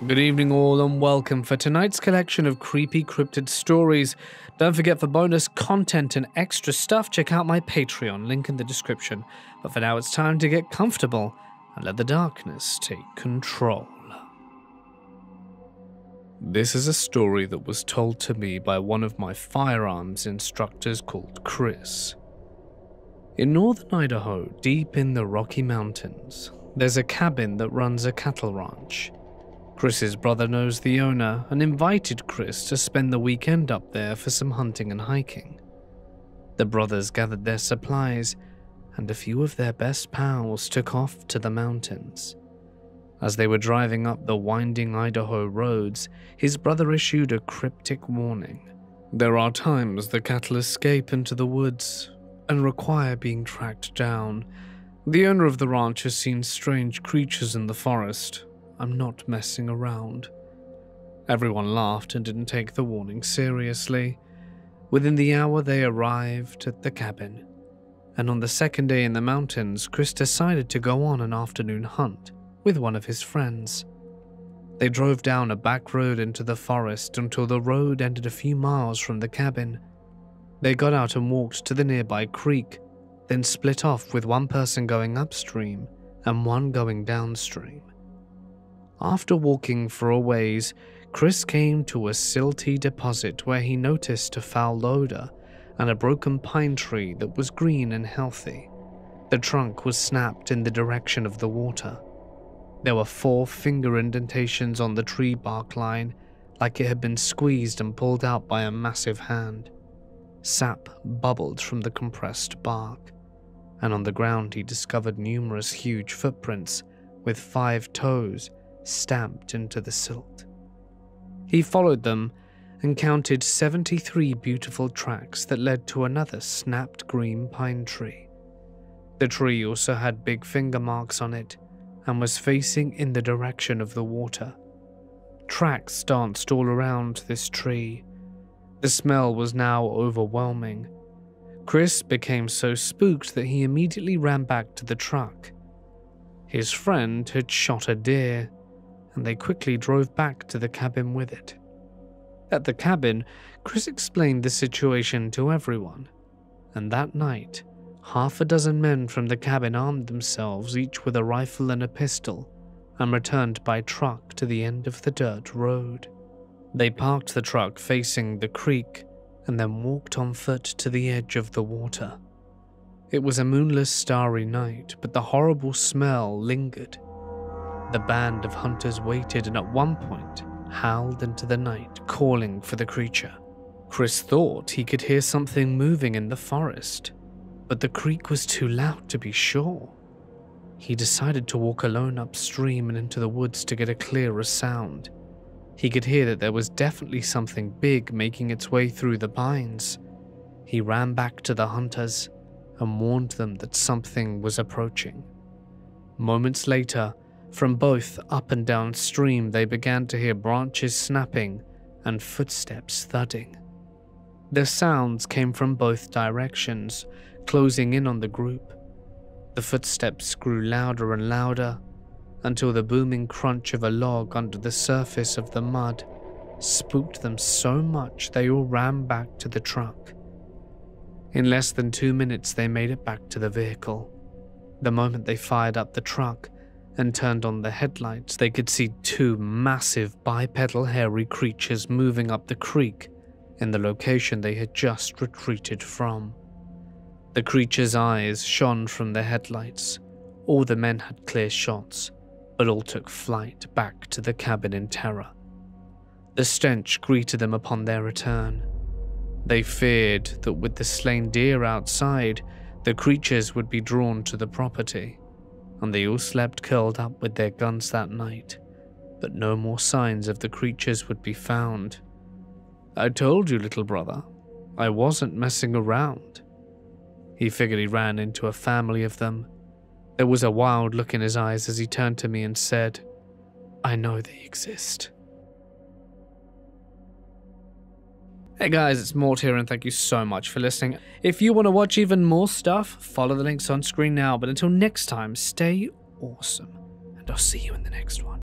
Good evening all and welcome for tonight's collection of creepy cryptid stories. Don't forget, for bonus content and extra stuff, check out my Patreon, link in the description. But for now it's time to get comfortable and let the darkness take control. This is a story that was told to me by one of my firearms instructors called Chris. In northern Idaho, deep in the Rocky Mountains, there's a cabin that runs a cattle ranch. Chris's brother knows the owner and invited Chris to spend the weekend up there for some hunting and hiking. The brothers gathered their supplies, and a few of their best pals took off to the mountains. As they were driving up the winding Idaho roads, his brother issued a cryptic warning. There are times the cattle escape into the woods and require being tracked down. The owner of the ranch has seen strange creatures in the forest. I'm not messing around. Everyone laughed and didn't take the warning seriously. Within the hour, they arrived at the cabin. And on the second day in the mountains, Chris decided to go on an afternoon hunt with one of his friends. They drove down a back road into the forest until the road ended a few miles from the cabin. They got out and walked to the nearby creek, then split off with one person going upstream and one going downstream. After walking for a ways, Chris came to a silty deposit where he noticed a foul odor and a broken pine tree that was green and healthy. The trunk was snapped in the direction of the water. There were 4 finger indentations on the tree bark line, like it had been squeezed and pulled out by a massive hand. Sap bubbled from the compressed bark, and on the ground he discovered numerous huge footprints with 5 toes stamped into the silt. He followed them and counted 73 beautiful tracks that led to another snapped green pine tree. The tree also had big finger marks on it and was facing in the direction of the water. Tracks danced all around this tree. The smell was now overwhelming. Chris became so spooked that he immediately ran back to the truck. His friend had shot a deer, and they quickly drove back to the cabin with it. At the cabin, Chris explained the situation to everyone, and that night, 6 men from the cabin armed themselves, each with a rifle and a pistol, and returned by truck to the end of the dirt road. They parked the truck facing the creek and then walked on foot to the edge of the water. It was a moonless, starry night, but the horrible smell lingered. The band of hunters waited and at one point howled into the night, calling for the creature. Chris thought he could hear something moving in the forest, but the creek was too loud to be sure. He decided to walk alone upstream and into the woods to get a clearer sound. He could hear that there was definitely something big making its way through the pines. He ran back to the hunters and warned them that something was approaching. Moments later, from both up and downstream, they began to hear branches snapping and footsteps thudding. The sounds came from both directions, closing in on the group. The footsteps grew louder and louder until the booming crunch of a log under the surface of the mud spooked them so much they all ran back to the truck. In less than 2 minutes, they made it back to the vehicle. The moment they fired up the truck and turned on the headlights, they could see 2 massive bipedal hairy creatures moving up the creek in the location they had just retreated from. The creatures' eyes shone from the headlights. All the men had clear shots, but all took flight back to the cabin in terror. The stench greeted them upon their return. They feared that with the slain deer outside, the creatures would be drawn to the property, and they all slept curled up with their guns that night, but no more signs of the creatures would be found. I told you, little brother, I wasn't messing around. He figured he ran into a family of them. There was a wild look in his eyes as he turned to me and said, I know they exist. Hey guys, it's Mort here and thank you so much for listening. If you want to watch even more stuff, follow the links on screen now. But until next time, stay awesome and I'll see you in the next one.